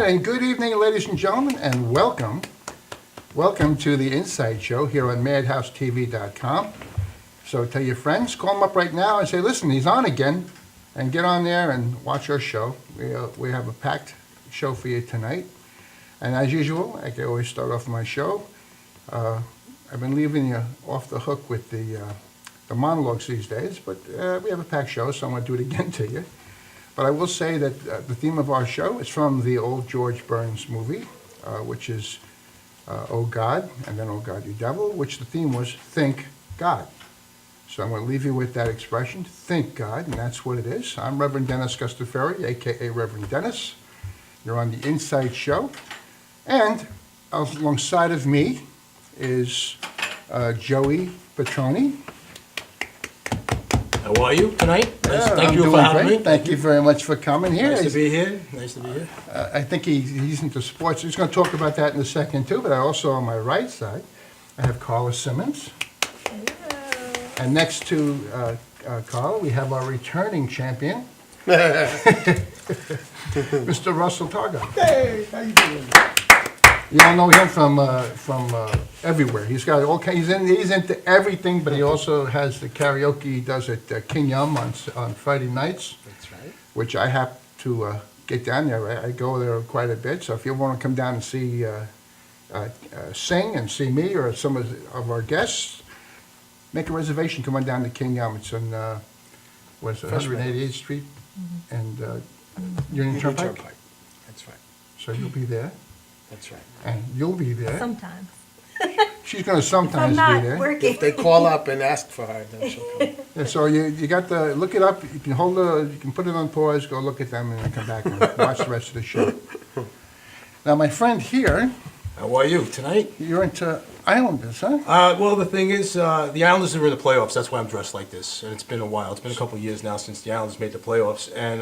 right, and good evening, ladies and gentlemen, and welcome. Welcome to the Inside Show here on MadhouseTV.com. So tell your friends, call them up right now and say, listen, he's on again, and get on there and watch our show. We have a packed show for you tonight. And as usual, I can always start off my show. I've been leaving you off the hook with the monologues these days, but we have a packed show, so I'm going to do it again to you. But I will say that the theme of our show is from the old George Burns movie, which is Oh God, and then Oh God, You Devil, which the theme was Think God. So I'm going to leave you with that expression, Think God, and that's what it is. I'm Reverend Dennis Gustaferi, a.k.a. Reverend Dennis. You're on the Inside Show. And alongside of me is Joey Petroni. How are you tonight? Thank I'm you doing for having great. me. Thank you very much for coming here. Nice to be here. Nice to be here. I think he's into sports. He's going to talk about that in a second, too. But I also, on my right side, I have Karla Simmons. Hello. And next to Karla, we have our returning champion, Mr. Rusell Targov. Hey, how you doing? You all know him from everywhere. He's got all kinds. He's into everything, but he also has the karaoke he does at King Yum on Friday nights. That's right. Which I have to get down there. I go there quite a bit. So if you want to come down and see sing and see me or some of our guests, make a reservation. Come on down to King Yum. It's on 188th Street and Union Turnpike. That's right. So you'll be there, That's right. and you'll be there. Sometimes. She's going to I'm sometimes not be there. working. If they call up and ask for her, then she'll come. Yeah, so you got the look it up. You can you can put it on pause, go look at them, and then come back and watch the rest of the show. Now, my friend here, How are you tonight? you're into Islanders, huh? Well, the thing is, the Islanders are in the playoffs. That's why I'm dressed like this. And it's been a while. It's been a couple of years now since the Islanders made the playoffs. And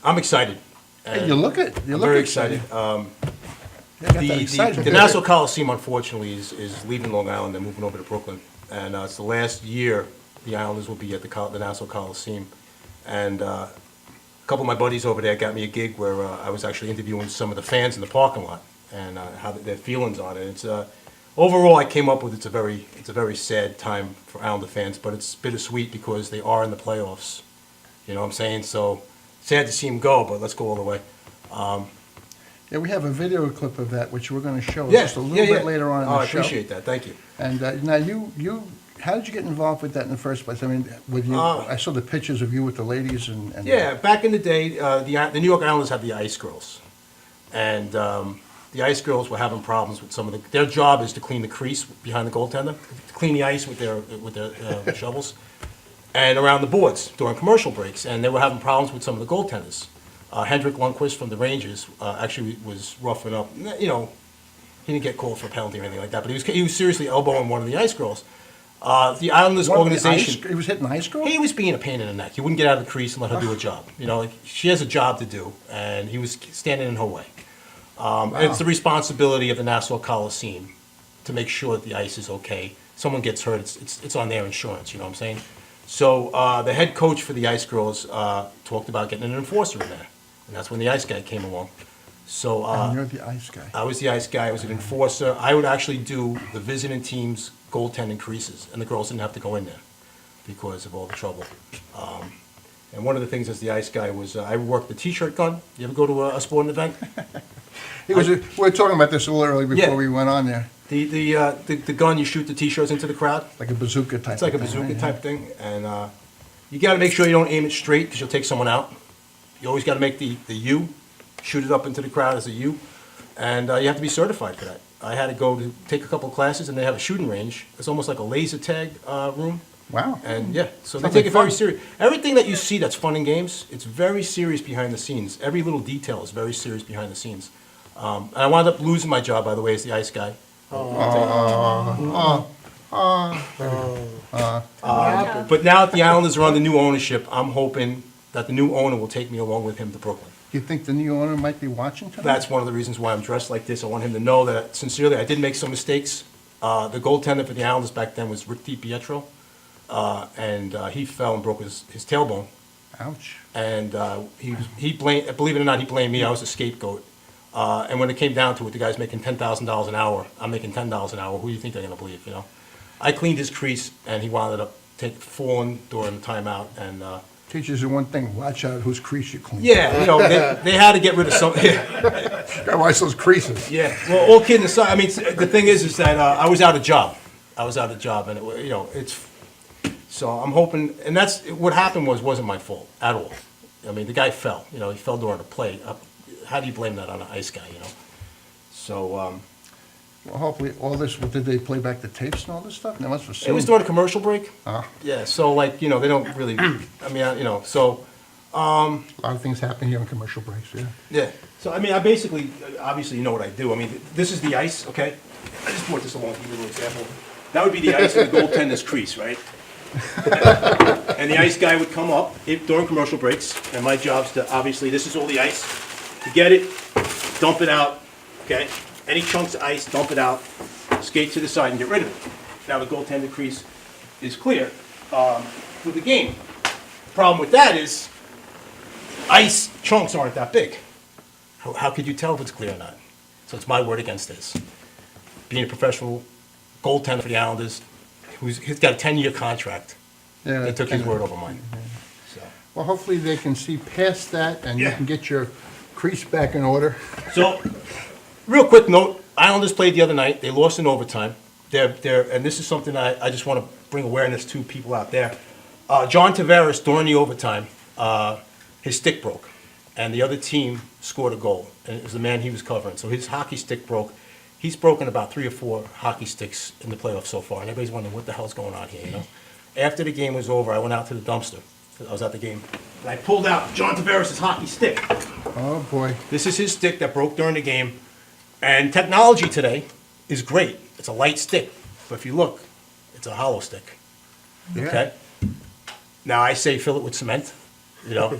I'm excited. Hey, you look it. You I'm look very excited. You got that The excitement. Nassau Coliseum, unfortunately, is leaving Long Island and moving over to Brooklyn. And it's the last year the Islanders will be at the Nassau Coliseum. And a couple of my buddies over there got me a gig where I was actually interviewing some of the fans in the parking lot and how their feelings on it. It's overall, I came up with it's a very sad time for Islander fans, but it's bittersweet because they are in the playoffs. You know what I'm saying? So sad to see them go, but let's go all the way. Yeah, we have a video clip of that, which we're going to show Yeah, just a little bit later on in Oh, the I show. appreciate that. Thank you. And now how did you get involved with that in the first place? I mean, I saw the pictures of you with the ladies and Yeah, back in the day, the New York Islanders had the Ice Girls, and the Ice Girls were having problems with some of their job is to clean the crease behind the goaltender, to clean the ice with their shovels, and around the boards during commercial breaks, and they were having problems with some of the goaltenders. Hendrik Lundqvist from the Rangers actually was roughing up. You know, he didn't get called for a penalty or anything like that, but he was seriously elbowing one of the Ice Girls. The Islanders organization. He was hitting the ice girl? He was being a pain in the neck. He wouldn't get out of the crease and let her do a job. You know, like, she has a job to do, and he was standing in her way. And it's the responsibility of the Nassau Coliseum to make sure that the ice is okay. Someone gets hurt, it's on their insurance. You know what I'm saying? So the head coach for the Ice Girls talked about getting an enforcer in there, and that's when the ice guy came along. So And you're the ice guy. I was the ice guy. I was an enforcer. I would actually do the visiting team's goaltending creases, and the girls didn't have to go in there because of all the trouble. And one of the things as the ice guy was I worked the T-shirt gun. You ever go to a sporting event? We were talking about this a little early before Yeah. we went on there. The gun, you shoot the T-shirts into the crowd. Like a bazooka type. It's like a of thing, bazooka right? type thing, and you got to make sure you don't aim it straight because you'll take someone out. You always got to make the U, shoot it up into the crowd as a U, and you have to be certified for that. I had to go to take a couple of classes, and they have a shooting range. It's almost like a laser tag room. Wow. And yeah, so they Sounds take like it very fun. serious. Everything that you see that's fun in games, it's very serious behind the scenes. Every little detail is very serious behind the scenes. And I wound up losing my job, by the way, as the ice guy. But now that the Islanders are under new ownership, I'm hoping that the new owner will take me along with him to Brooklyn. Do you think the new owner might be watching tonight? That's one of the reasons why I'm dressed like this. I want him to know that, sincerely, I did make some mistakes. The goaltender for the Islanders back then was Rick DiPietro, and he fell and broke his tailbone. Ouch. And he blamed, believe it or not, he blamed me. I was a scapegoat. And when it came down to it, the guy's making $10,000 an hour. I'm making $10 an hour. Who do you think they're going to believe? You know, I cleaned his crease, and he wound up falling during the timeout. And Teaches you one thing, watch out whose crease you clean. yeah, you know, they had to get rid of some. Yeah, Gotta watch those creases. yeah. Well, all kidding aside, I mean, the thing is that I was out of job. I was out of job, and you know, it's. So I'm hoping, and that's what happened wasn't my fault at all. I mean, the guy fell. You know, he fell during a play. How do you blame that on an ice guy? You know. So Well, hopefully, all this, did they play back the tapes and all this stuff? They must have it was assumed. during a commercial break. Ah. Yeah. So like, you know, they don't really. I mean, you know, so. A lot of things happen here in commercial breaks, yeah. Yeah. So, I mean, I basically, obviously, you know what I do. I mean, this is the ice, okay? I just brought this along to give you a little example. That would be the ice in the goaltender's crease, right? And the ice guy would come up during commercial breaks, and my job's to, obviously, this is all the ice. To get it, dump it out, okay? Any chunks of ice, dump it out, skate to the side and get rid of it. Now, the goaltender crease is clear for the game. The problem with that is, ice chunks aren't that big. How could you tell if it's clear or not? So it's my word against this. Being a professional goaltender for the Islanders, he's got a 10-year contract. Yeah, They took his word over mine. So, Well, hopefully they can see past that and you Yeah. can get your crease back in order. so real quick note, Islanders played the other night. They lost in overtime. And this is something I just want to bring awareness to people out there. John Tavares, during the overtime, his stick broke, and the other team scored a goal, and it was the man he was covering. So his hockey stick broke. He's broken about 3 or 4 hockey sticks in the playoffs so far, and everybody's wondering what the hell's going on here, you know? After the game was over, I went out to the dumpster, 'cause I was at the game, and I pulled out John Tavares' hockey stick. Oh, boy. This is his stick that broke during the game, and technology today is great. It's a light stick, but if you look, it's a hollow stick, Yeah. okay? Now, I say fill it with cement, you know?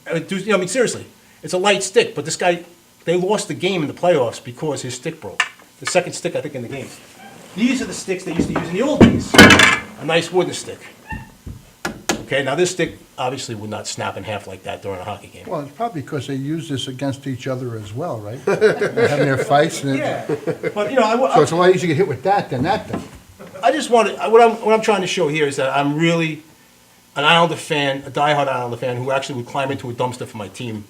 I mean, seriously, it's a light stick, but this guy, they lost the game in the playoffs because his stick broke. The second stick, I think, in the game. These are the sticks they used to use in the old days. A nice wooden stick. Okay, now this stick obviously would not snap in half like that during a hockey game. Well, it's probably because they use this against each other as well, right? They're having their fights, and Yeah, but you know, so it's a lot easier to get hit with that than that thing. I just wanted, what I'm trying to show here is that I'm really an Islander fan, a diehard Islander fan, who actually would climb into a dumpster for my team.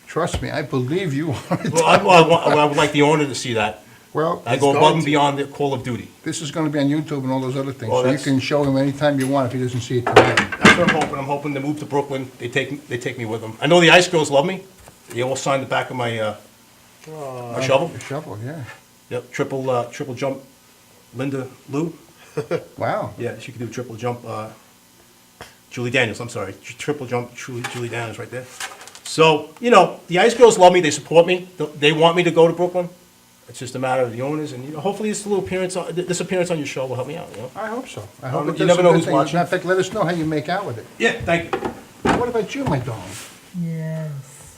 Trust me, I believe you are. Well, I would like the owner to see that. Well, I go above and beyond the Call of Duty. this is going to be on YouTube and all those other things, Well, so you that's- can show him anytime you want if he doesn't see it tonight. That's what I'm hoping. I'm hoping to move to Brooklyn. They take me with them. I know the Ice Girls love me. They all signed the back of my shovel. The shovel, yeah. Yep, triple jump. Linda Lou. Wow. Yeah, she could do triple jump. Julie Daniels, I'm sorry. Triple jump, Julie Daniels right there. So, you know, the Ice Girls love me. They support me. They want me to go to Brooklyn. It's just a matter of the owners, and you know, hopefully this little appearance, this appearance on your show will help me out. You know. I hope so. I hope You it does never a know good who's thing. watching. Matter of fact, let us know how you make out with it. Yeah, thank you. What about you, my darling? Yes.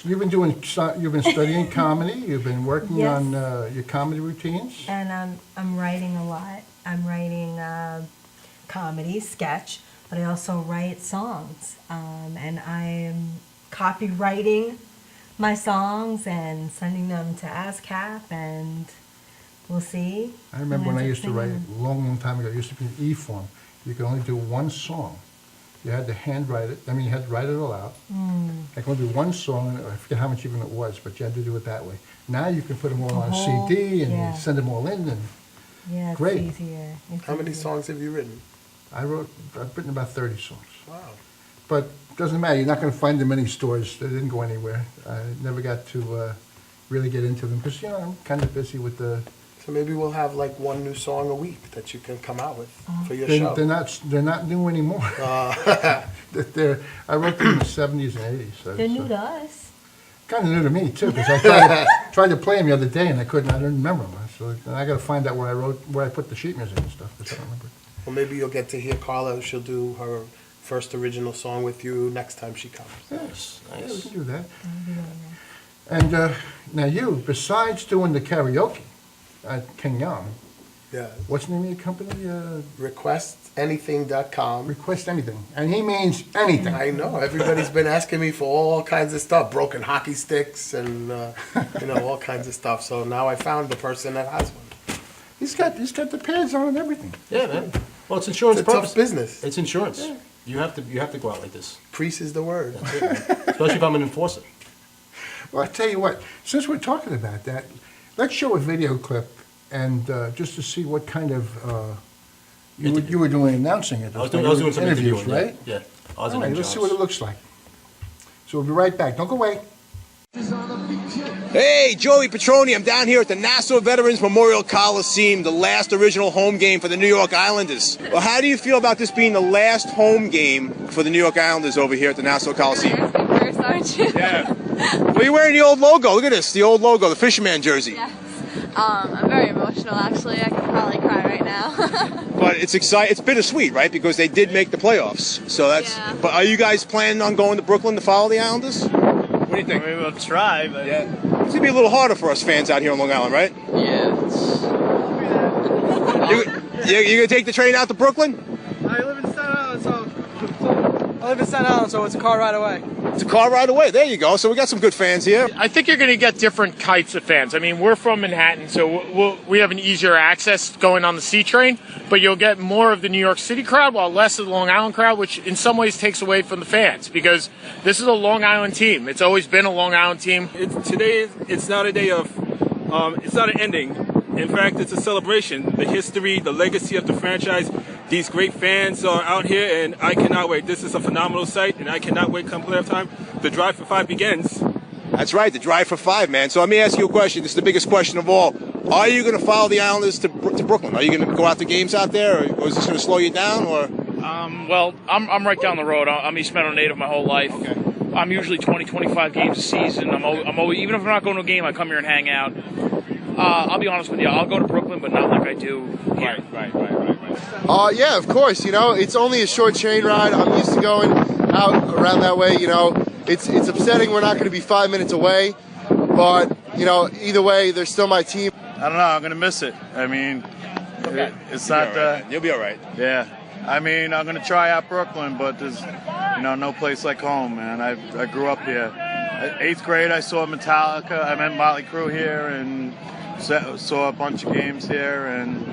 You've been studying comedy. You've been working Yes. on your comedy routines. And I'm writing a lot. I'm writing comedy, sketch, but I also write songs. And I'm copywriting my songs and sending them to ASCAP, and we'll see. I remember who when I ends used up to write singing. a long, long time ago. It used to be an E form. You could only do one song. You had to handwrite it. I mean, you had to write it all out. Like only one song, and I forget how much even it was, but you had to do it that way. Now you can put them all on a whole- CD and yeah. send them all in. And Yeah, it's Great. easier. It's How many easier. songs have you written? I've written about 30 songs. Wow. But it doesn't matter. You're not going to find them in any stores. They didn't go anywhere. I never got to really get into them because, you know, I'm kind of busy with the. So maybe we'll have like one new song a week that you can come out with for your They're, show. they're not new anymore. I wrote them in the 70s and 80s. So They're new to us. Kind of new to me too, because I tried to play them the other day and I couldn't. I didn't remember them. So I got to find out where I put the sheet music and stuff. 'Cause I don't remember. Well, maybe you'll get to hear Karla. She'll do her first original song with you next time she comes. Nice, Yeah, we nice. can do that. And now you, besides doing the karaoke at King Young, Yeah. What's the name of your company? Requestanything.com. Request Anything. And he means anything. I know. Everybody's been asking me for all kinds of stuff, broken hockey sticks and, all kinds of stuff. So now I found the person that has one. He's got the pads on and everything. Yeah, man. Well, it's insurance It's a purpose. tough business. It's insurance. You have to go out like this. Priest is the word. That's it, man. Especially if I'm an enforcer. Well, I tell you what, since we're talking about that, let's show a video clip and just to see what kind of, you were doing announcing it. I was doing some interviews, interviewing, right? Yeah. I was All in right, let's see jobs. what it looks like. So we'll be right back. Don't go away. Hey, Joey Petroni. I'm down here at the Nassau Veterans Memorial Coliseum, the last original home game for the New York Islanders. Well, how do you feel about this being the last home game for the New York Islanders over here at the Nassau Coliseum? First, aren't you? Yeah. Well, you're wearing the old logo. Look at this, the old logo, the Fisherman jersey. Yes. I'm very emotional, actually. I could probably cry right now. But it's exciting. It's bittersweet, right? Because they did make the playoffs. So that's. Yeah. But are you guys planning on going to Brooklyn to follow the Islanders? What do you think? We will try, but Yeah. It's gonna be a little harder for us fans out here on Long Island, right? yeah. You gonna take the train out to Brooklyn? I live in Staten Island, so it's a car ride away. It's a car ride away. There you go. So we got some good fans here. I think you're going to get different types of fans. I mean, we're from Manhattan, so we have an easier access going on the C train, but you'll get more of the New York City crowd while less of the Long Island crowd, which in some ways takes away from the fans because this is a Long Island team. It's always been a Long Island team. Today, it's not a day of, it's not an ending. In fact, it's a celebration. The history, the legacy of the franchise. These great fans are out here, and I cannot wait. This is a phenomenal sight, and I cannot wait come playoff time. The drive for 5 begins. That's right, the drive for 5, man. So let me ask you a question. This is the biggest question of all. Are you going to follow the Islanders to Brooklyn? Are you going to go out to games out there, or is this going to slow you down? Or Well, I'm right down the road. I'm East Meadow native my whole life. Okay. I'm usually 20, 25 games a season. I'm always, even if I'm not going to a game, I come here and hang out. I'll be honest with you. I'll go to Brooklyn, but not like I do here. Right. Yeah, of course. It's only a short train ride. I'm used to going out around that way. It's upsetting we're not going to be 5 minutes away, but either way, they're still my team. I don't know. I'm gonna miss it. I mean, it's not. You'll be all right. Yeah. I mean, I'm gonna try out Brooklyn, but there's, no place like home, man. I grew up here. 8th grade, I saw Metallica. I met Motley Crue here, and saw a bunch of games here, and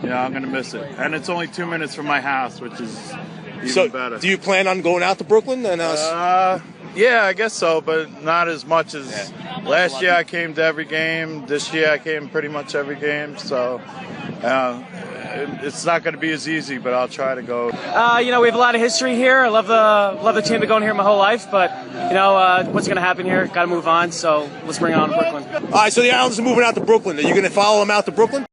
I'm gonna miss it. And it's only 2 minutes from my house, which is even better. Do you plan on going out to Brooklyn? And Yeah, I guess so, but not as much as last year. I came to every game. This year, I came pretty much every game. So it's not going to be as easy, but I'll try to go. We have a lot of history here. I love the team. Been going here my whole life, but what's going to happen here? Got to move on. So let's bring it on to Brooklyn. all right, so the Islanders are moving out to Brooklyn. Are you going to follow them out to Brooklyn?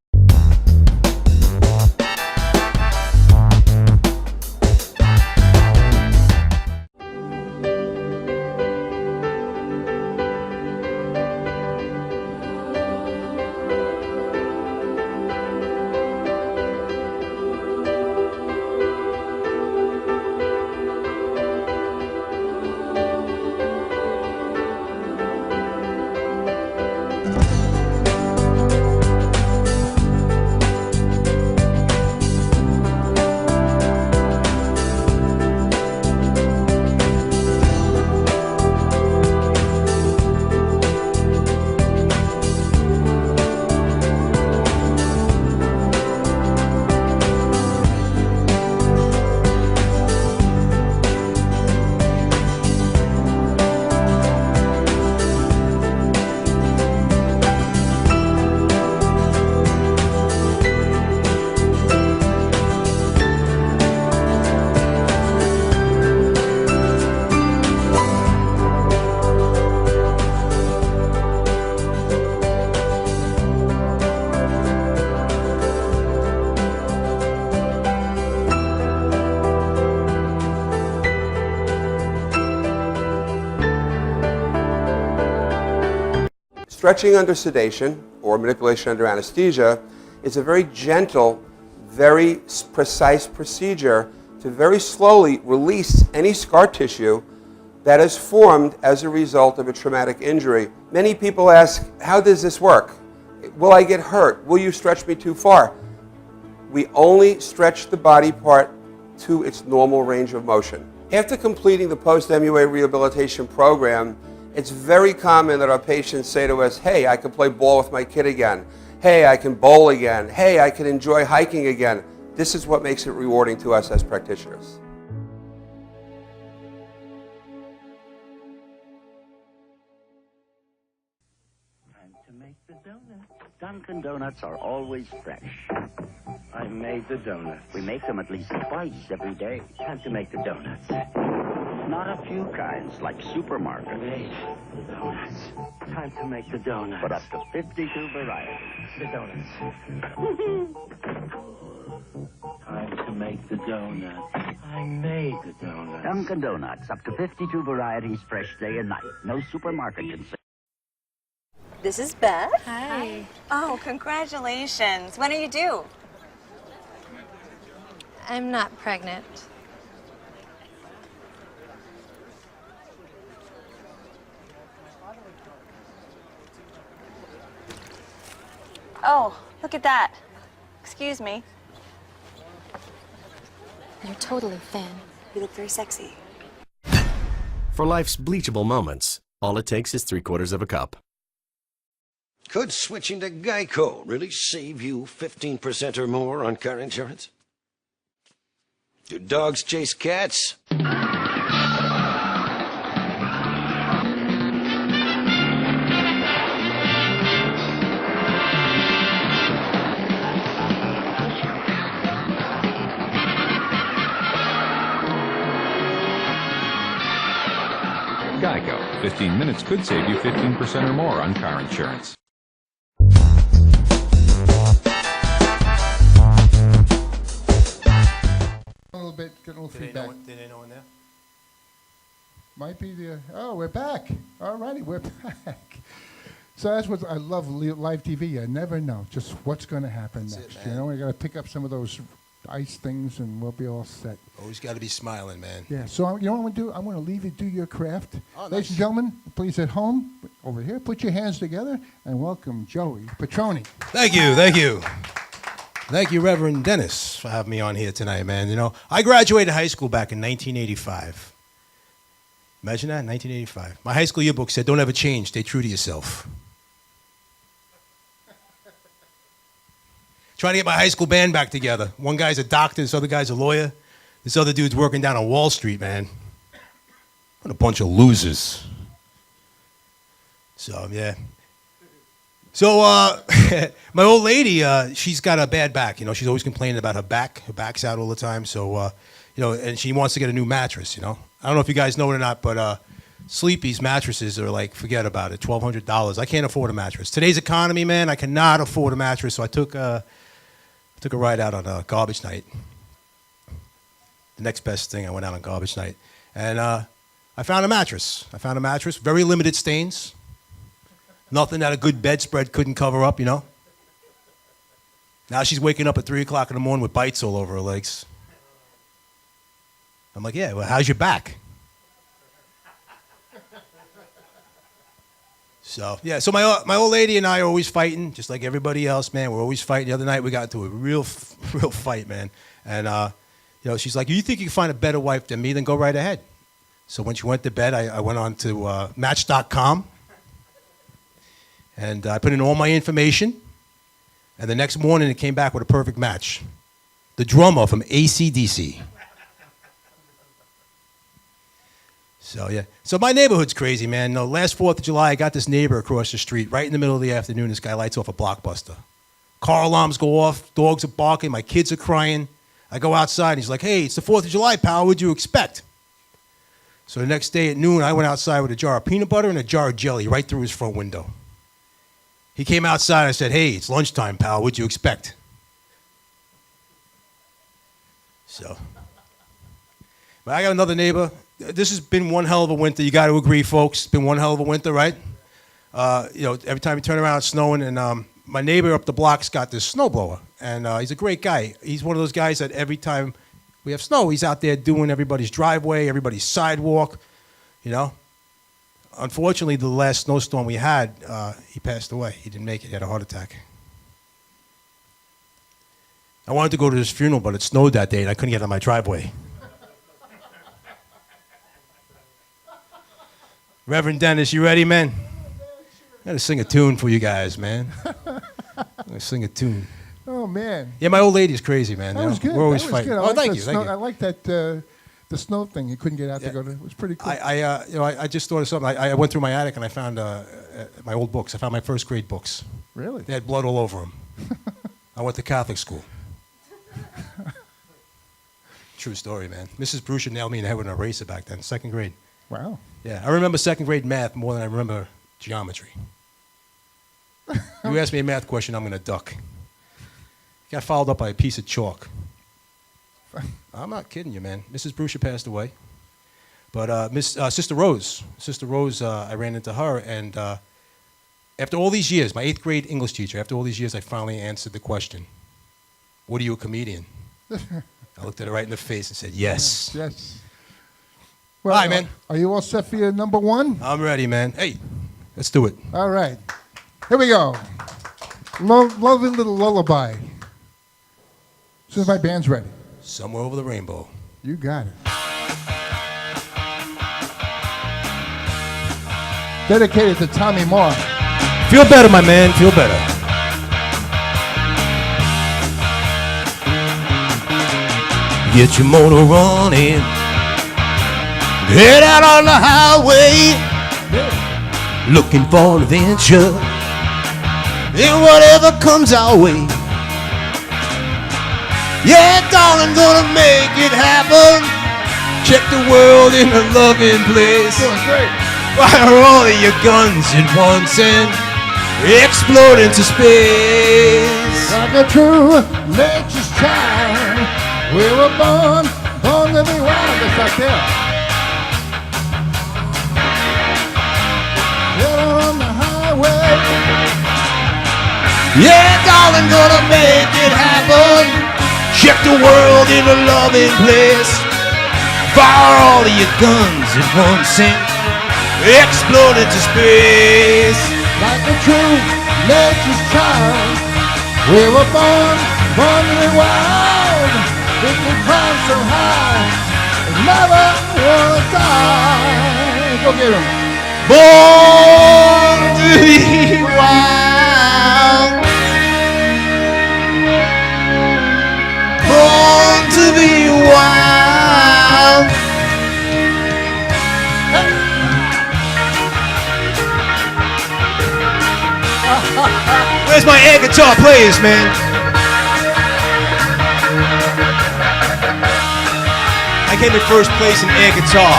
Stretching under sedation or manipulation under anesthesia is a very gentle, very precise procedure to very slowly release any scar tissue that is formed as a result of a traumatic injury. Many people ask, how does this work? Will I get hurt? Will you stretch me too far? We only stretch the body part to its normal range of motion. After completing the post-MUA rehabilitation program, it's very common that our patients say to us, hey, I can play ball with my kid again. Hey, I can bowl again. Hey, I can enjoy hiking again. This is what makes it rewarding to us as practitioners. Time to make the donuts. Dunkin' Donuts are always fresh. I made the donuts. We make them at least twice every day. Time to make the donuts. Not a few kinds, like supermarket. Made the donuts. Time to make the donuts. But up to 52 varieties. The donuts. Time to make the donuts. I made the donuts. Dunkin' Donuts, up to 52 varieties, fresh day and night. No supermarket can say. This is Beth. Hi. Oh, congratulations. When are you due? I'm not pregnant. Oh, look at that. Excuse me. You're totally thin. You look very sexy. For life's bleachable moments, all it takes is 3/4 of a cup. Could switching to Geico really save you 15% or more on car insurance? Do dogs chase cats? Geico. 15 minutes could save you 15% or more on car insurance. A little bit, get a little Did feedback. they know in there? Might be the, oh, we're back. All righty, we're back. So that's what I love live TV. You never know just what's going to happen next. You know, we got to pick up some of those ice things and we'll be all set. Always got to be smiling, man. Yeah, so you know what I'm going to do? I'm going to leave you do your craft. Oh, Ladies nice. and gentlemen, please at home, over here, put your hands together and welcome Joey Petroni. Thank you, thank you. Thank you, Reverend Dennis, for having me on here tonight, man. You know, I graduated high school back in 1985. Imagine that, 1985. My high school yearbook said, don't ever change, stay true to yourself. Trying to get my high school band back together. One guy's a doctor, this other guy's a lawyer. This other dude's working down on Wall Street, man. What a bunch of losers. So, yeah. So, my old lady, she's got a bad back. You know, she's always complaining about her back. Her back's out all the time. So, you know, and she wants to get a new mattress, you know. I don't know if you guys know it or not, but Sleepy's mattresses are like, forget about it, $1,200. I can't afford a mattress. Today's economy, man, I cannot afford a mattress. So I took a ride out on garbage night. The next best thing, I went out on garbage night. And I found a mattress. Very limited stains. Nothing that a good bedspread couldn't cover up, you know. Now she's waking up at 3 o'clock in the morning with bites all over her legs. I'm like, yeah, well, how's your back? So, yeah, so my old lady and I are always fighting, just like everybody else, man. We're always fighting. The other night we got into a real fight, man. And, you know, she's like, you think you can find a better wife than me? Then go right ahead. So when she went to bed, I went on to Match.com. And I put in all my information. And the next morning, it came back with a perfect match. The drummer from AC/DC. So, yeah. So my neighborhood's crazy, man. No, last 4th of July, I got this neighbor across the street. Right in the middle of the afternoon, this guy lights off a Blockbuster. Car alarms go off. Dogs are barking. My kids are crying. I go outside, and he's like, hey, it's the 4th of July, pal. What'd you expect? So the next day at noon, I went outside with a jar of peanut butter and a jar of jelly right through his front window. He came outside. I said, hey, it's lunchtime, pal. What'd you expect? So, but I got another neighbor. This has been one hell of a winter. You got to agree, folks. It's been one hell of a winter, right? You know, every time you turn around, it's snowing. And my neighbor up the block's got this snowblower. And he's a great guy. He's one of those guys that every time we have snow, he's out there doing everybody's driveway, everybody's sidewalk, you know. Unfortunately, the last snowstorm we had, he passed away. He didn't make it. He had a heart attack. I wanted to go to this funeral, but it snowed that day, and I couldn't get out of my driveway. Reverend Dennis, you ready, man? I gotta sing a tune for you guys, man. I'm gonna sing a tune. Oh, man. Yeah, my old lady's crazy, man. That was good. We're always That was fighting. good. I Oh, like thank the you, thank snow- you. I like that, the snow thing. You couldn't get out to go to. It was pretty cool. I just thought of something. I went through my attic and I found my old books. I found my first grade books. Really? They had blood all over them. I went to Catholic school. True story, man. Mrs. Brusha nailed me in the head with an eraser back then, second grade. Wow. Yeah, I remember second grade math more than I remember geometry. You ask me a math question, I'm going to duck. Got followed up by a piece of chalk. I'm not kidding you, man. Mrs. Brusha passed away. But Sister Rose, I ran into her, and after all these years, my 8th grade English teacher, after all these years, I finally answered the question, what are you, a comedian? I looked at her right in the face and said, yes. Yes. Well, Hi, man. Are you all set for your number one? I'm ready, man. Hey, let's do it. All right. Here we go. Lovely little lullaby. As soon as my band's ready. Somewhere over the rainbow. You got it. Dedicated to Tommy Moore. Feel better, my man. Feel better. Get your motor running. Head out on the highway. Looking for adventure. And whatever comes our way. Yeah, darling, gonna make it happen. Check the world in a loving place. Fire all of your guns at once and explode into space. Like a true nature's child, we were born to be wild. Just like that. Get on the highway. Yeah, darling, gonna make it happen. Check the world in a loving place. Fire all of your guns at once and explode into space. Like a true nature's child, we were born to be wild. We can climb so high, and never wanna die. Go get 'em. Born to be wild. Born to be wild. Where's my air guitar players, man? I came in first place in air guitar.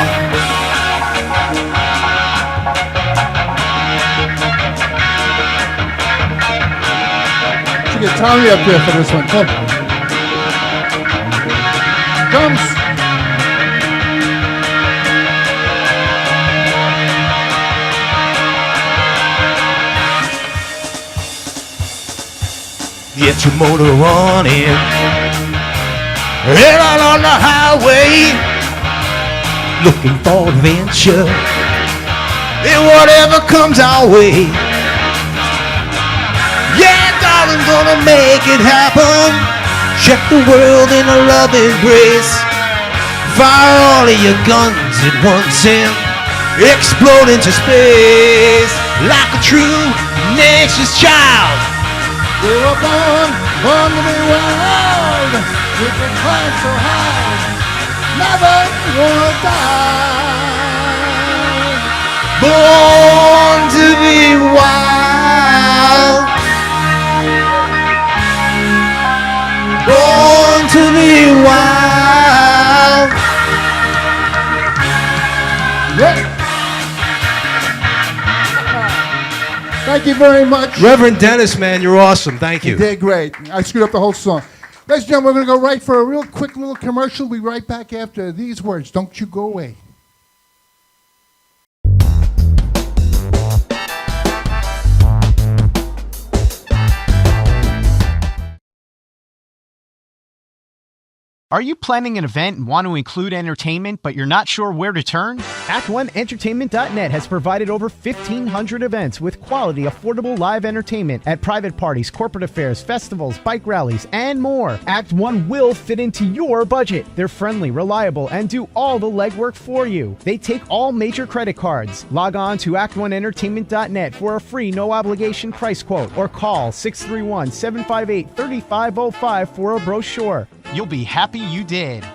Should get Tommy up there for this one. Come. Drums. Get your motor running. Head out on the highway. Looking for adventure. And whatever comes our way. Yeah, darling, gonna make it happen. Check the world in a loving embrace. Fire all of your guns at once and explode into space. Like a true nature's child. We were born to be wild. We can climb so high, never wanna die. Born to be wild. Born to be wild. Yeah. Thank you very much. Reverend Dennis, man, you're awesome. Thank you. You did great. I screwed up the whole song. Ladies and gentlemen, we're going to go right for a real quick little commercial. We'll be right back after these words. Don't you go away. Are you planning an event and want to include entertainment, but you're not sure where to turn? Act1Entertainment.net has provided over 1,500 events with quality, affordable live entertainment at private parties, corporate affairs, festivals, bike rallies, and more. Act 1 will fit into your budget. They're friendly, reliable, and do all the legwork for you. They take all major credit cards. Log on to Act1Entertainment.net for a free, no-obligation price quote or call 631-758-3505 for a brochure. You'll be happy you did.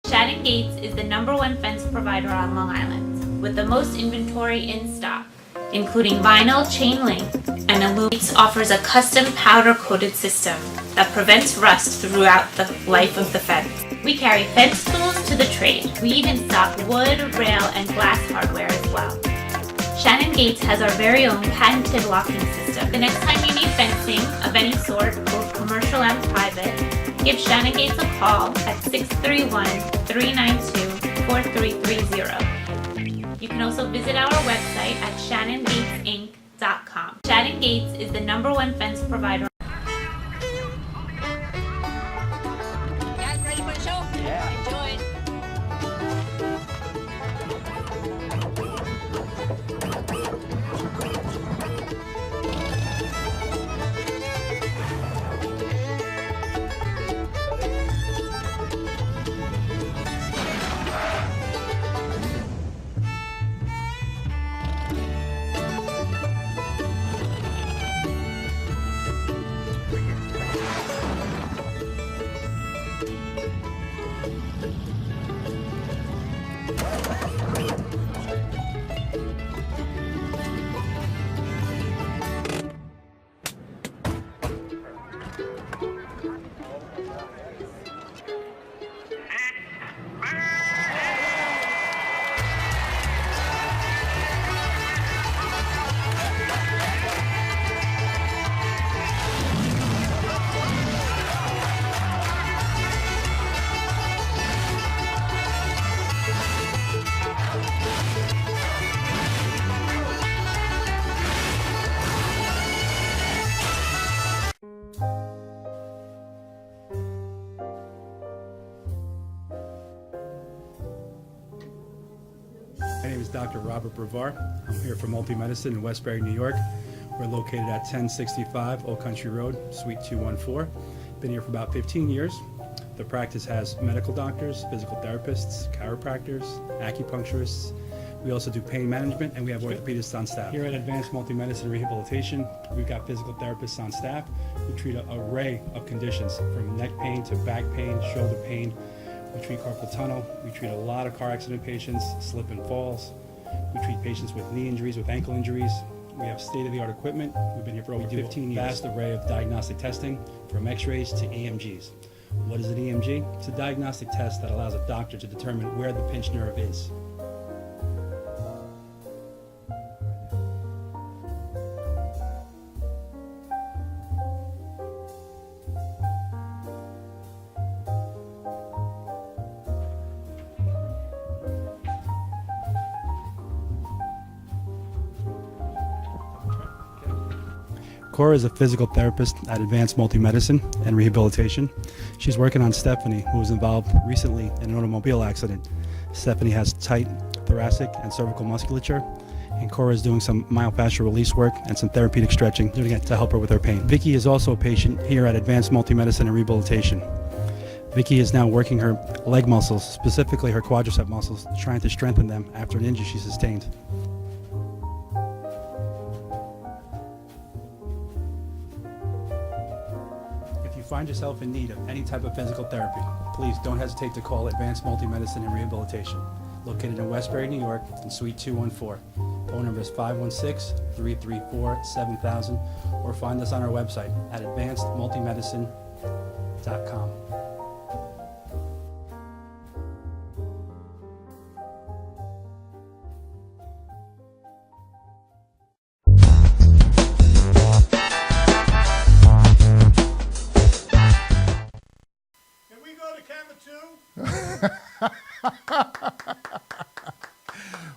Shannon Gates is the #1 fence provider on Long Island, with the most inventory in stock, including vinyl, chain link, and aluminum. Gates offers a custom powder-coated system that prevents rust throughout the life of the fence. We carry fence tools to the trade. We even stock wood, rail, and glass hardware as well. Shannon Gates has our very own patented locking system. The next time you need fencing of any sort, both commercial and private, give Shannon Gates a call at 631-392-4330. You can also visit our website at shannongatesinc.com. Shannon Gates is the #1 fence provider. Guys, ready for the show? Yeah. Enjoy it. My name is Dr. Robert Brevard. I'm here for Multi-Medicine in Westbury, New York. We're located at 1065 Old Country Road, Suite 214. Been here for about 15 years. The practice has medical doctors, physical therapists, chiropractors, acupuncturists. We also do pain management, and we have orthopedists on staff. Here at Advanced Multi-Medicine Rehabilitation, we've got physical therapists on staff who treat an array of conditions, from neck pain to back pain, shoulder pain. We treat carpal tunnel. We treat a lot of car accident patients, slip and falls. We treat patients with knee injuries, with ankle injuries. We have state-of-the-art equipment. We've been here for over 15 years. Vast array of diagnostic testing, from x-rays to EMGs. What is an EMG? It's a diagnostic test that allows a doctor to determine where the pinched nerve is. Cora is a physical therapist at Advanced Multi-Medicine and Rehabilitation. She's working on Stephanie, who was involved recently in an automobile accident. Stephanie has tight thoracic and cervical musculature, and Cora is doing some myofascial release work and some therapeutic stretching, doing it to help her with her pain. Vicky is also a patient here at Advanced Multi-Medicine and Rehabilitation. Vicky is now working her leg muscles, specifically her quadricep muscles, trying to strengthen them after an injury she sustained. Find yourself in need of any type of physical therapy, please don't hesitate to call Advanced Multi-Medicine and Rehabilitation, located in Westbury, New York, in Suite 214. Phone number is 516-334-7000, or find us on our website at advancedmultimedicine.com.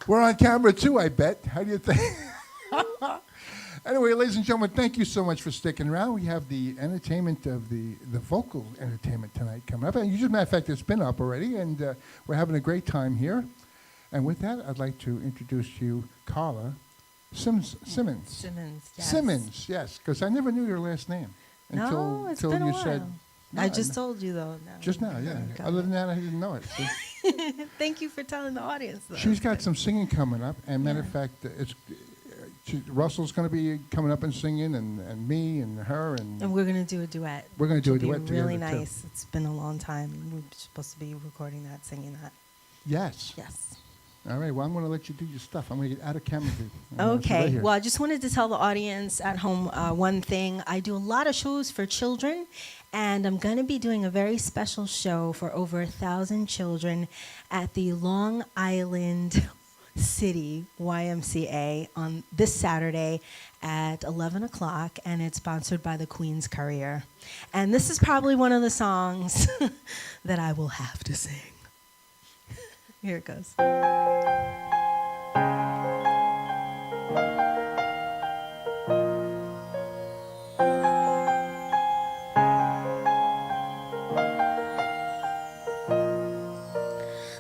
We're on camera too, I bet. How do you think? Anyway, ladies and gentlemen, thank you so much for sticking around. We have the entertainment of the vocal entertainment tonight coming up. And as a matter of fact, it's been up already, and we're having a great time here. And with that, I'd like to introduce to you Karla Simmons. Simmons, yes. Simmons, yes, because I never knew your last name No, it's until been a you while. said. I just told you, though. Now. Just now, yeah. Got Other it. than that, I didn't know it. See? Thank you for telling the audience, though. She's got some singing coming up, and matter of fact, Russell's going to be coming up and singing, and me and her, and we're going to do a duet. We're going to do a It'll duet be really together, too. nice. It's been a long time. We're supposed to be recording that, singing that. Yes. Yes. All right. Well, I'm going to let you do your stuff. I'm going to get out of camera. Okay. Well, I just wanted to tell the audience at home one thing. I do a lot of shows for children, and I'm going to be doing a very special show for over 1,000 children at the Long Island City YMCA on this Saturday at 11 o'clock, and it's sponsored by the Queen's Courier. And this is probably one of the songs that I will have to sing. Here it goes.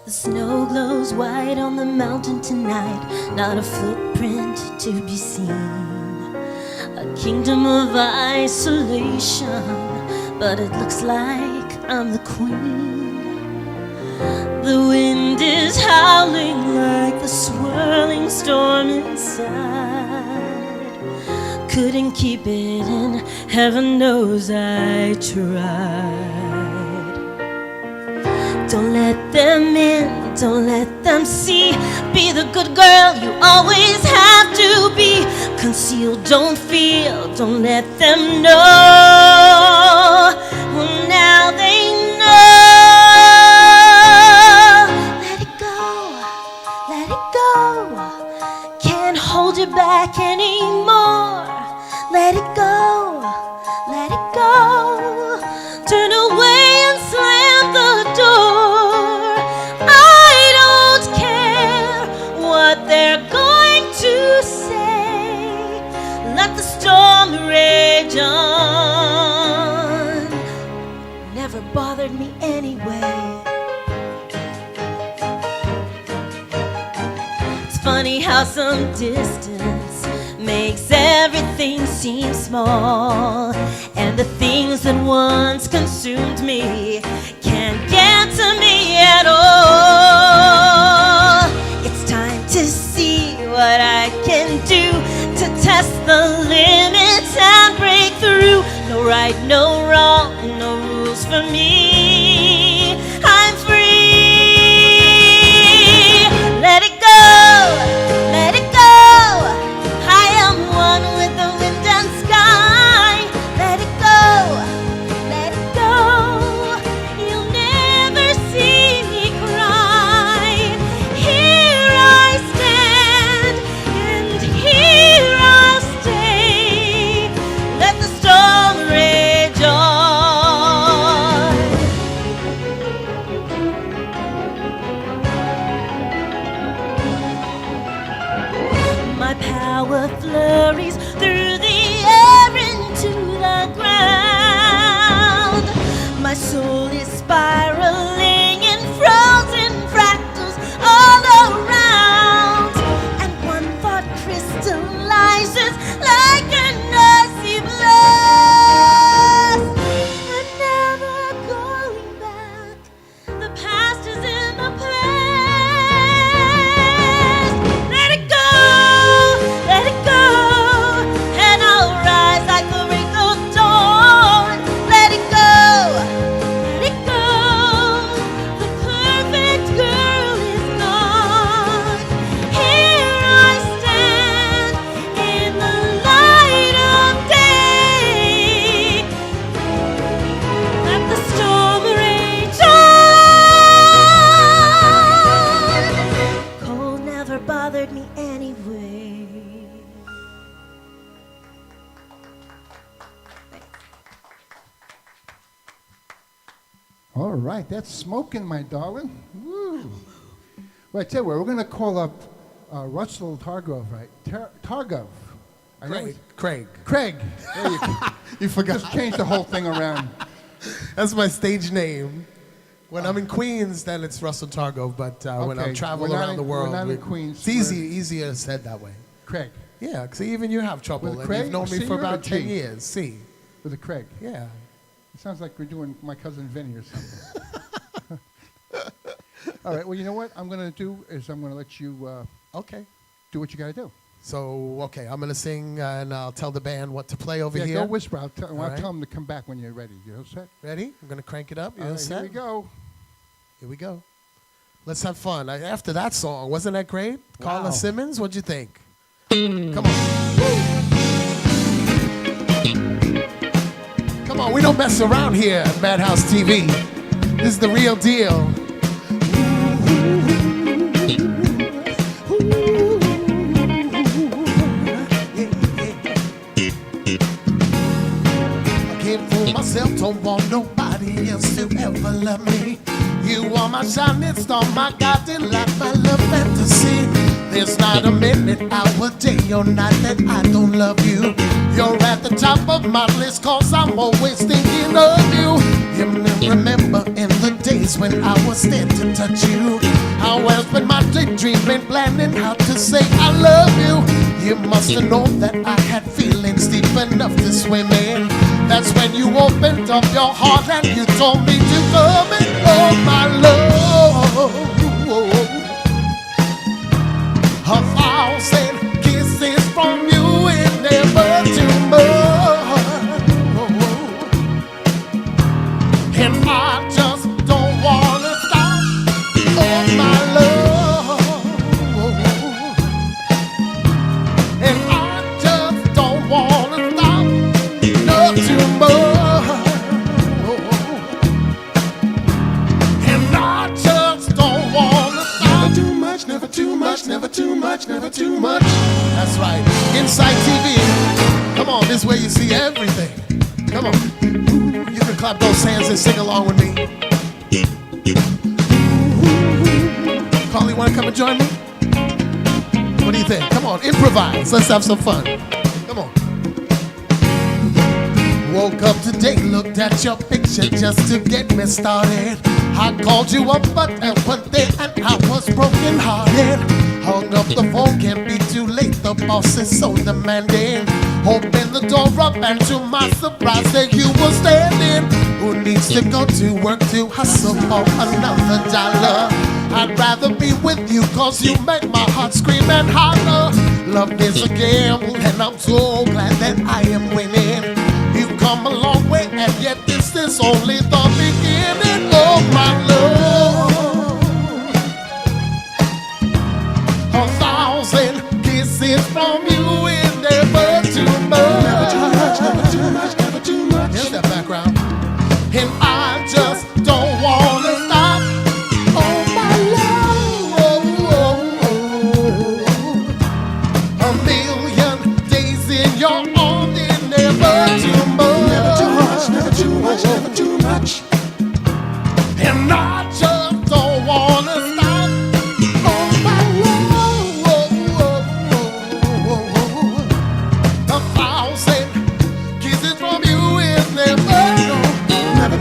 The snow glows white on the mountain tonight, not a footprint to be seen. A kingdom of isolation, but it looks like I'm the queen. The wind is howling like the swirling storm inside. Couldn't keep it in, heaven knows I tried. Don't let them in, don't let them see. Be the good girl you always have to be. Conceal, don't feel, don't let them know. Well, now they know. Let it go, let it go. Can't hold you back anymore. Let it go, let it go. Turn away and slam the door. I don't care what they're going to say. Let the storm rage on. Never bothered me anyway. It's funny how some distance makes everything seem small, and the things that once consumed me can't get to me at all. It's time to see what I can do to test the limits and break through. No right, no wrong, no rules for me. I'm free. Let it go, let it go. I am one with the wind and sky. Let it go, let it go. You'll never see me cry. Here I stand, and here I'll stay. Let the storm rage on. My power flurries through the air into the ground. My soul is spiraling in frozen fractals all around. And one thought crystallizes like an icy blast. I'm never going back. The past is in the past. Let it go, let it go, and I'll rise like the break of dawn. Let it go, let it go. The perfect girl is gone. Here I stand in the light of day. Let the storm rage on. Cold never bothered me anyway. All right, that's smoking, my darling. Woo. Well, I tell you what, we're going to call up Rusell Targov, right? Targov I know Craig. Craig. There you go. You forgot. Just change the whole thing around. That's my stage name. When I'm in Queens, then it's Rusell Targov, but when Okay, I'm traveling we're not around in- the world, we're not in Queens, it's easier said that way. Craig. Yeah, because even you have trouble, With a and Craig you've known or me C for or a about 10 G? years. See. With a Craig. Yeah. It sounds like we're doing my cousin Vinny or something. All right. Well, you know what I'm going to do is I'm going to let you okay, do what you got to do. So, okay, I'm going to sing, and I'll tell the band what to play over Yeah, here. go whisper. I'll All right. tell them to come back when you're ready. You all set? Ready? I'm going to crank it up. You All all right, set? here we go. Here we go. Let's have fun. After that song, wasn't that great? Carla Wow. Simmons, what'd you think? Come on. Come on, we don't mess around here at Madhouse TV. This is the real deal. I can't fool myself, don't want nobody else to ever love me. You are my shining star, my guiding light, my love fantasy. There's not a minute, hour, day or night that I don't love you. You're at the top of my list, cause I'm always thinking of you. You may remember in the days when I was there to touch you. How I spent my day dreaming, planning how to say I love you. You must have known that I had feelings deep enough to swim in. That's when you opened up your heart and you told me to come and hold my love. A thousand kisses from you and never too much. And I just don't wanna stop. Oh my love. And I just don't wanna stop. Not too much. And I just don't wanna stop. Never too much, never too much, never too much, never too much. That's right. Inside TV. Come on, this way you see everything. Come on. You can clap those hands and sing along with me. Carly, wanna come and join me? What do you think? Come on, improvise. Let's have some fun. Come on. Woke up today, looked at your picture just to get me started. I called you up, but there and I was broken hearted. Hung up the phone, can't be too late, the boss is so demanding. Open the door up and to my surprise there you were standing. Who needs to go to work to hustle for another dollar? I'd rather be with you cause you make my heart scream and holler. Love is a gamble and I'm so glad that I am winning. You've come a long way and yet this is only the beginning of my love. A thousand kisses from you and never too much. Never too much, never too much, never too much. Here's that background. And I just don't wanna stop. Oh my love. A million days in your arms and never too much. Never too much, never too much, never too much. And I just don't wanna stop. Oh my love. A thousand kisses from you is never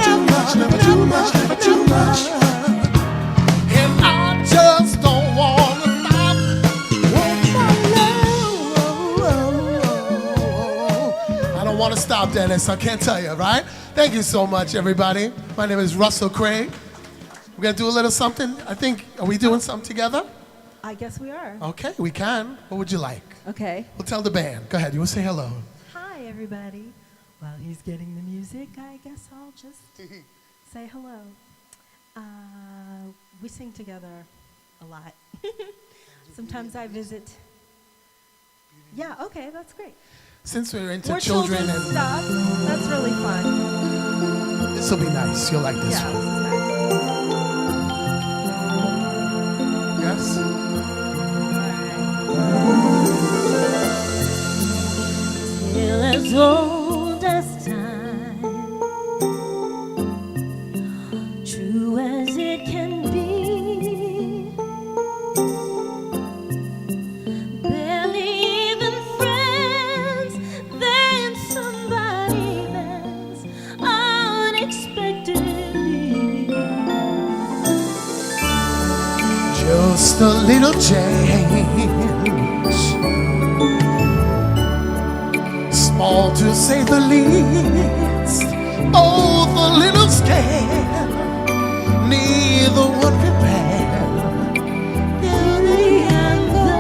too much, never too much, never too much. And I just don't wanna stop. I don't want to stop, Dennis. I can't tell you, right? Thank you so much, everybody. My name is Rusell Craig. We're going to do a little something. I think, are we doing something together? I guess we are. Okay, we can. What would you like? Okay. We'll tell the band. Go ahead. You want to say hello? Hi, everybody. While he's getting the music, I guess I'll just say hello. We sing together a lot. Sometimes I visit. Yeah, okay, that's great. Since we're into More children children's and stuff. That's really fun. this will be nice. You'll like this Yeah, one. this is nice. Yes? Still as old as time, true as it can be, barely even friends just a little change, small to say the least. Oh, the little scale, neither one repair. Beauty and the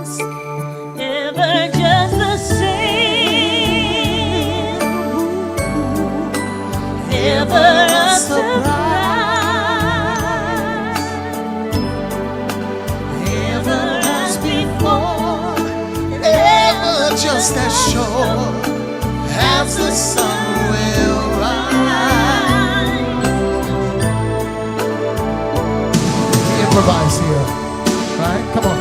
Beast, Ever just the same, ever a surprise, ever as before, ever just as sure as the sun will rise. Improvise here, right? Come on.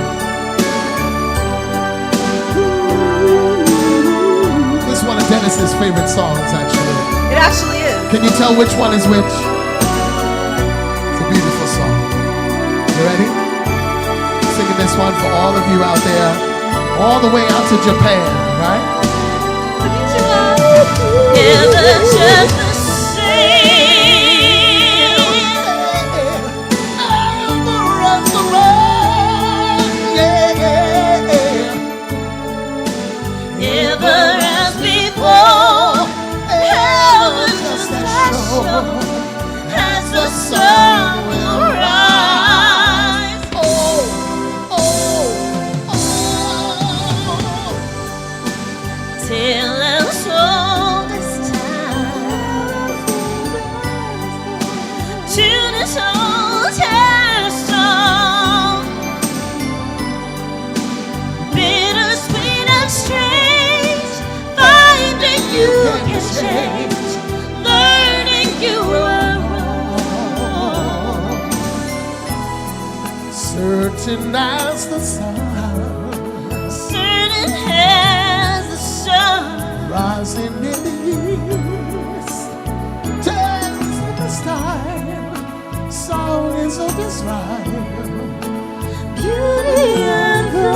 This is one of Dennis's favorite songs, actually. It actually is. Can you tell which one is which? It's a beautiful song. You ready? Singing this one for all of you out there, all the way out to Japan, right? ever just the same, ever as before, ever just as sure as the sun will rise. Till as old as time, tune as old as song, bittersweet and strange, finding you can change, learning you were wrong. Certain as the sun, certain as the sun, rising in the east, tells of this time, song is of this rhyme. beauty and the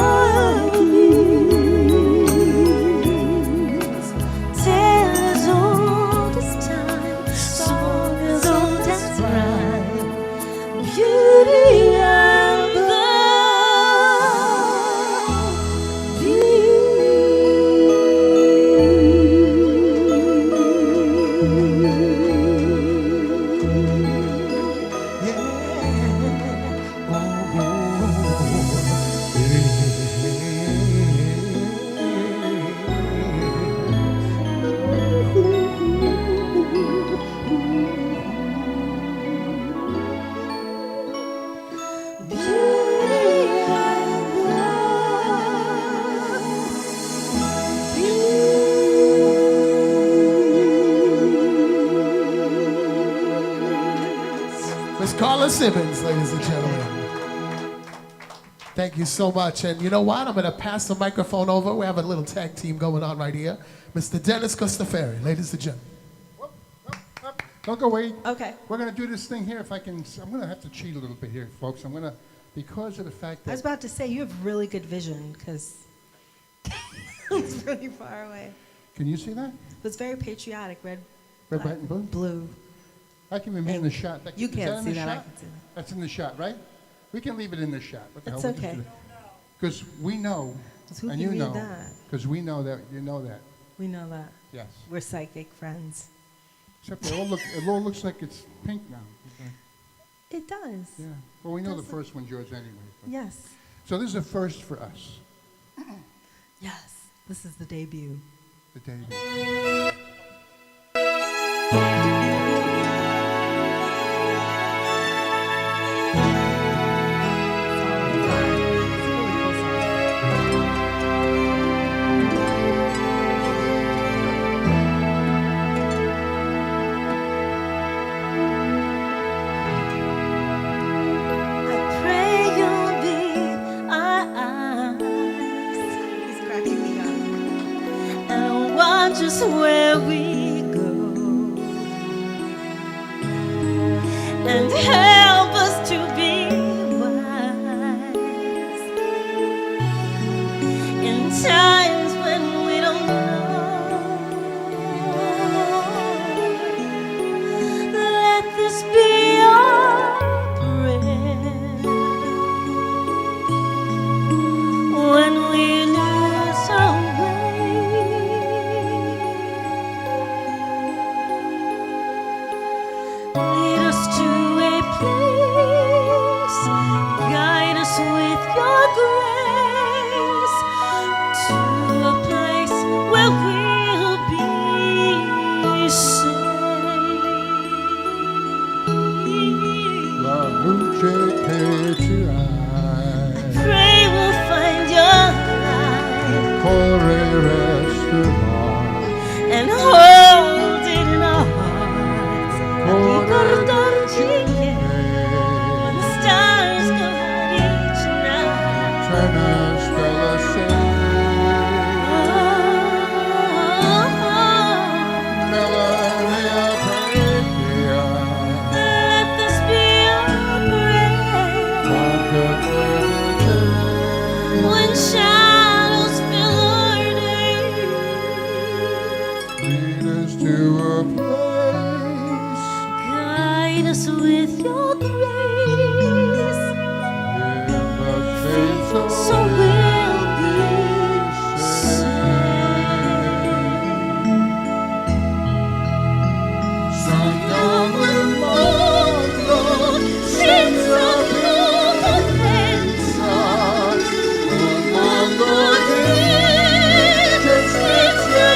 beast, tale as old as time, song as old as rhyme, beauty and the Miss Karla Simmons, ladies and gentlemen. Thank you so much. And you know what? I'm going to pass the microphone over. We have a little tag team going on right here. Mr. Dennis Costafari, ladies and gentlemen. Don't go away. Okay. We're going to do this thing here. If I can, I'm going to have to cheat a little bit here, folks. I'm going to, because of the fact I was that. about to say, you have really good vision because it's really far away. Can you see that? It was very patriotic, red, Red, black, white, and blue? blue. I can remain in the shot. You Is can't in see the that, I shot? can see that. That's in the shot, right? We can leave it in the shot. What the It's hell? okay. Because we know, 'Cause who and can you read know, that? because we know that you know that. We know that. Yes. We're psychic friends. Except it all looks like it's pink now. It does. Yeah. Well, we know the first one's yours anyway. but- Yes. So this is a first for us. Yes. This is the debut. The debut. pray you'll be our eyes. He's cracking me up. And watch us where we go, and help us to be wise in times when we don't know. Let this be our Lead us to a place, guide us with your grace, to a place where we'll be safe. La luce che ci Pray we'll find your light corre resterà. and hold it in our hearts. Ricordarci che when the stars go out each night, Trena stella Melodia Pragia. let this be our prayer. When shadows fill our days, Lead us to a place. guide us with your grace, Give us faith so we'll be Sognando il mondo senza prudenza, un mondo che senza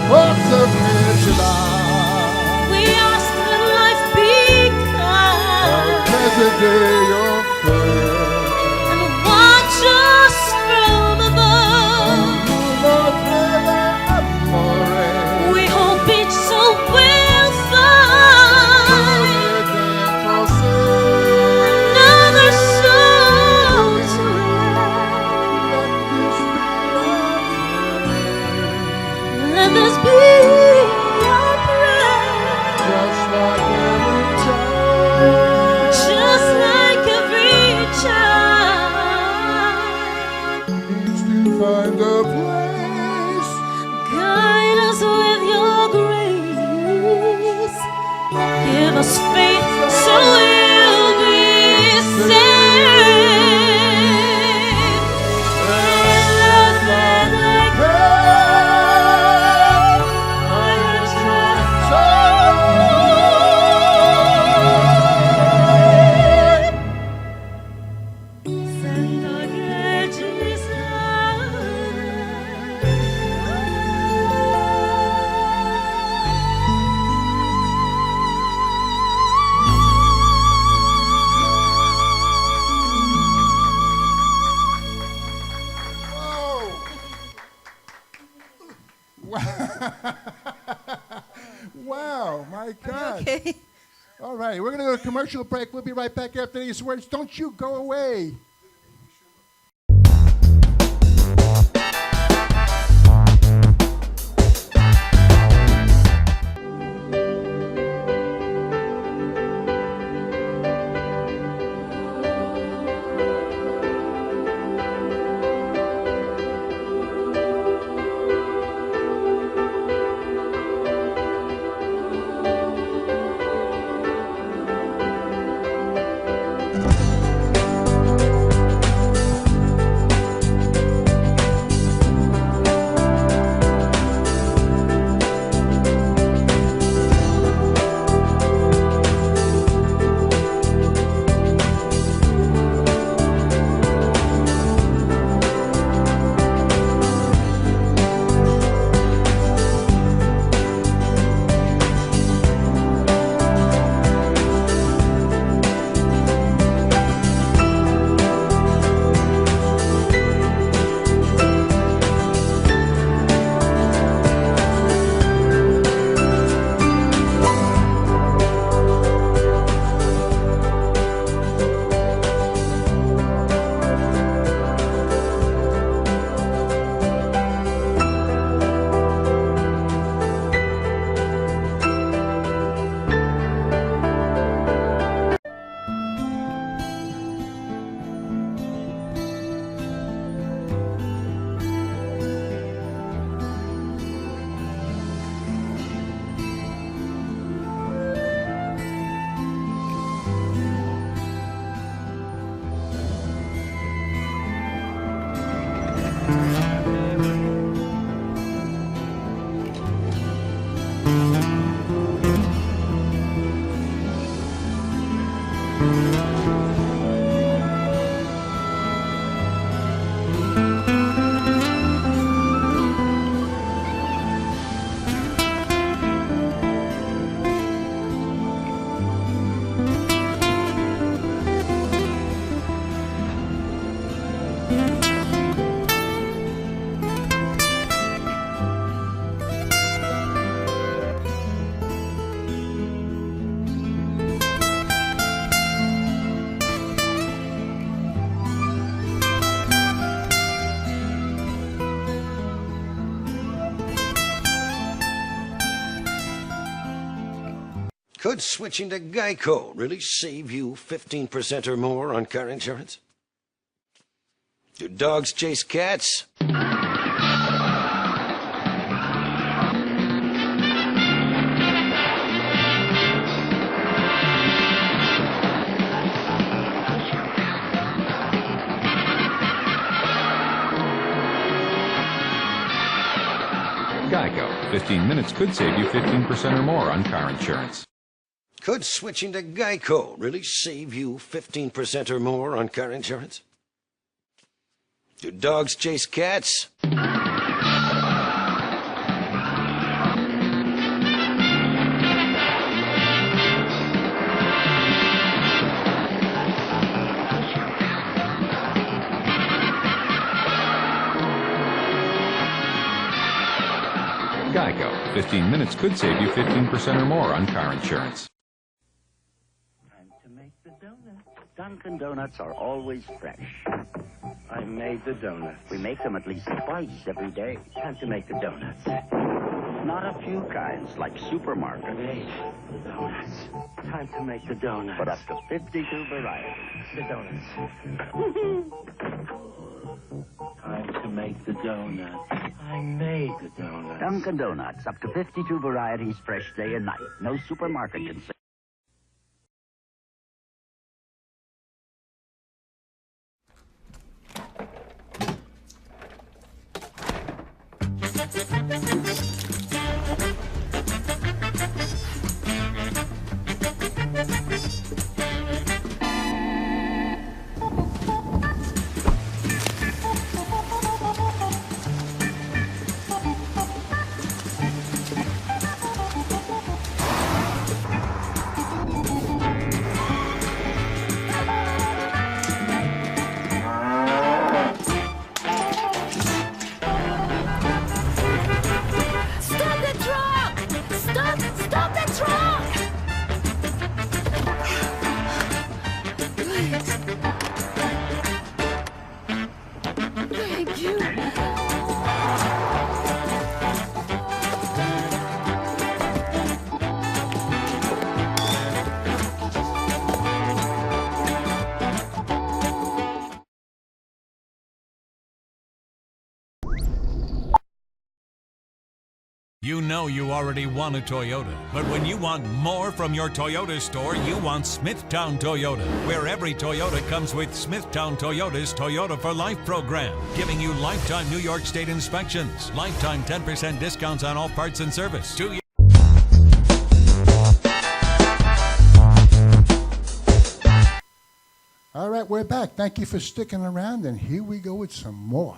forza felicità. we ask that life be kind Blessed day of faith. and watch us from above. We hope each soul will find another soul to love. Let this be our prayer. Just like every child, Needs to find a place. guide us with your grace. Give us faith so we'll be safe. Love and like Santa Wow, my God. Okay. All right, we're going to go to a commercial break. We'll be right back after these words. Don't you go away. Could switching to Geico really save you 15% or more on car insurance? Do dogs chase cats? Geico. 15 minutes could save you 15% or more on car insurance. Could switching to Geico really save you 15% or more on car insurance? Do dogs chase cats? Geico. 15 minutes could save you 15% or more on car insurance. To make the donut. Dunkin' Donuts are always fresh. I made the donut. We make them at least twice every day. Time to make the donuts. Not a few kinds, like supermarket. Made the donuts. Time to make the donuts. But up to 52 varieties. The donuts. Time to make the donuts. I made the donuts. Dunkin' Donuts. Up to 52 varieties, fresh day and night. No supermarket can say. You know you already want a Toyota, but when you want more from your Toyota store, you want Smithtown Toyota, where every Toyota comes with Smithtown Toyota's Toyota for Life program, giving you lifetime New York State inspections, lifetime 10% discounts on all parts and service. 2 years. All right, we're back. Thank you for sticking around, and here we go with some more.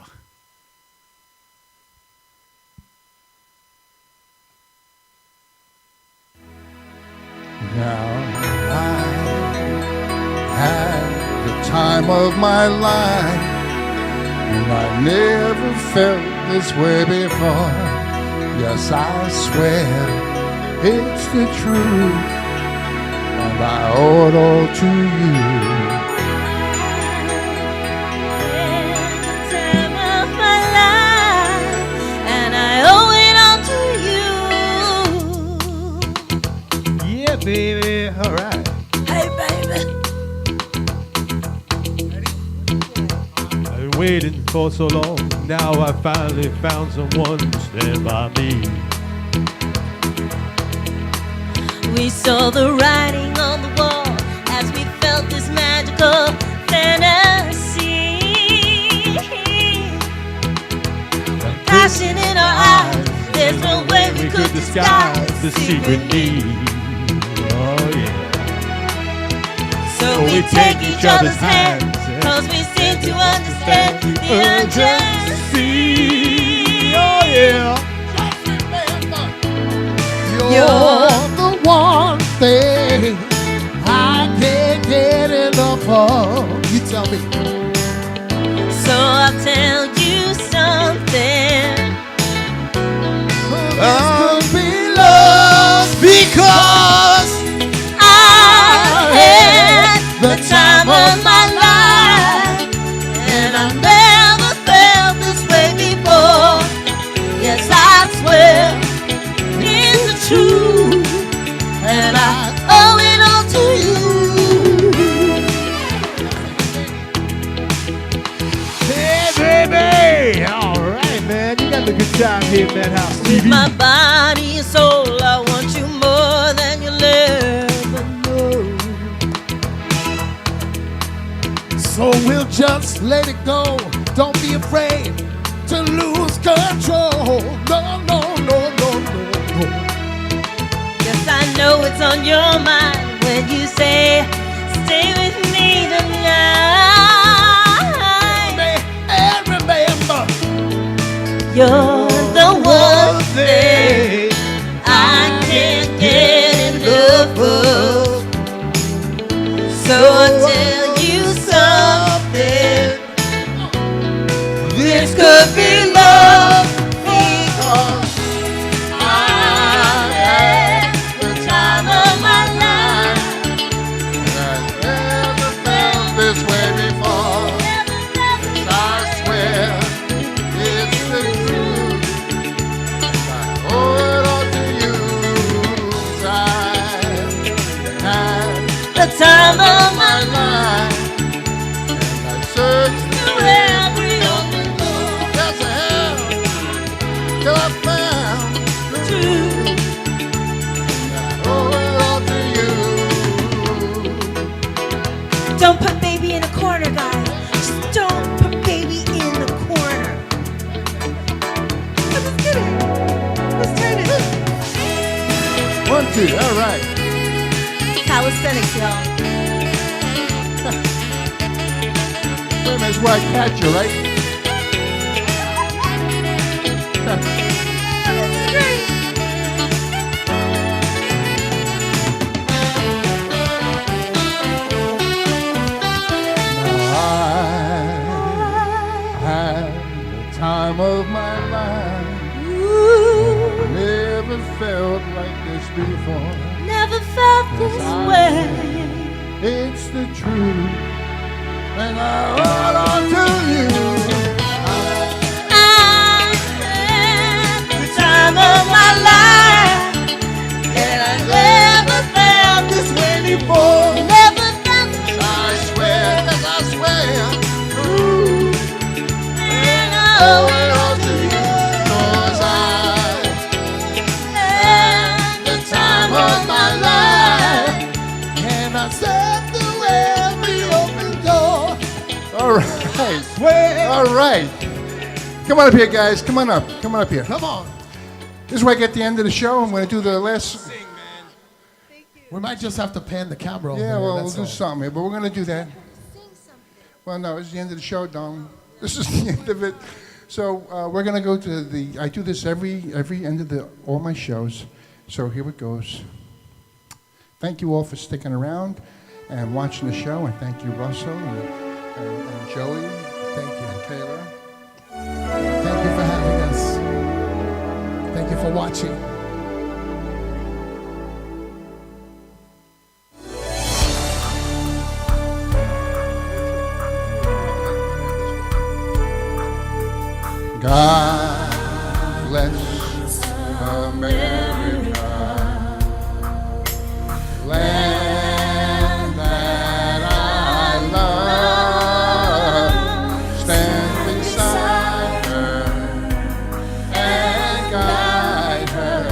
Now I had the time of my life, and I never felt this way before. Yes, I swear it's the truth, and I owe it all to you. Time of my life, and I owe it all to you. Yeah, baby, all right. Hey, baby. I've been waiting for so long. Now I finally found someone to stand by me. We saw the writing on the wall as we felt this magical fantasy. Passion in our eyes, there's no way we could disguise the secret need. Oh yeah. So So we take each other's hands, cause we seem to understand the urgency. Oh yeah. You're the one thing I can't get enough of. You tell me. So I'll tell you something. This could be love because I had the time of my life, and I never felt this way before. Yes, I swear it's the truth, and I owe it all to you. Hey, baby. All right, man. You got the good time here, Madhouse TV. With my body and soul, I want you more than you'll ever know. so we'll just let it go. Don't be afraid to lose control. No, no, no, no, no, no. Yes, I know it's on your mind when you say, stay with me tonight. And remember, you're the one thing I can't get enough of. So I'll tell you something. This could be love because I had the time of my life. I've never felt this way before. I swear it's the truth. I owe it all to you. I had The time of my life, and I searched through every open door. yes I have, till I found the truth. I owe it all to you. Don't put baby in a corner, guys. Just don't put baby in the corner. I'm just kidding. Let's turn it. 1, 2, all right. Calisthenics, y'all. That's where I catch you, right? I had the time of my life. Never felt like this before. Never felt this way. It's the truth, and I owe it all to you. I had the time of my life, and I never felt this way before. Never felt this I swear, yes, I swear, true, and I owe owe it all to you. 'Cause I had the time of my life, and I said through every open door. all right, all right. Come on up here, guys. Come on up. Come on up here. Come on. This is where I get the end of the show. I'm going to do the last. We might just have to pan the camera over Yeah, here, well, we'll that's do all. something here, but we're going to do that. Well, no, it's the end of the show, Don. This is the end of it. So we're going to go to the. I do this every end of all my shows. So here it goes. Thank you all for sticking around and watching the show, and thank you, Russell and Joey. Thank you. And Taylor. Thank you for having us. Thank you for watching. God bless America, land that I love. Stand beside her and guide her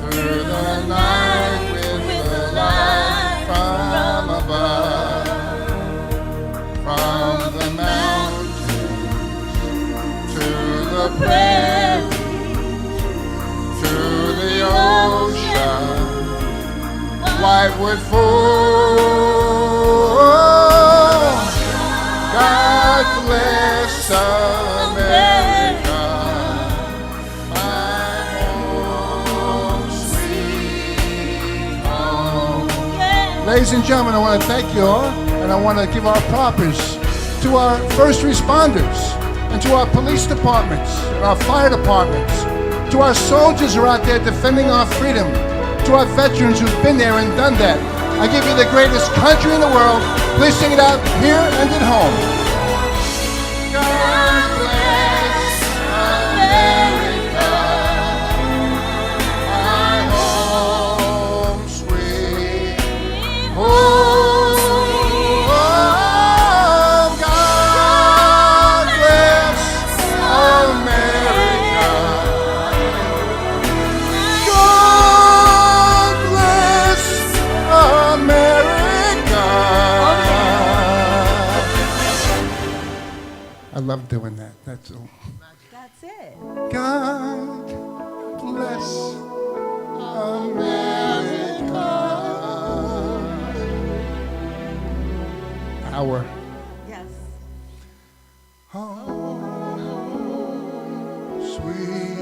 through the night with the light from above, from the mountains to the prairie, to the ocean, white wood full God bless America, my home, sweet home. Ladies and gentlemen, I want to thank you all, and I want to give our props to our first responders, and to our police departments, and our fire departments, to our soldiers who are out there defending our freedom, to our veterans who've been there and done that. I give you the greatest country in the world. Please sing it out here and at home. God bless America, my home, sweet home. God bless America. God bless America. I love doing that. That's all. That's it. God bless America. Our Yes. home, sweet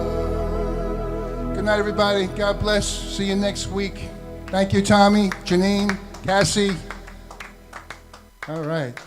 home. Good night, everybody. God bless. See you next week. Thank you, Tommy, Janine, Cassie. All right.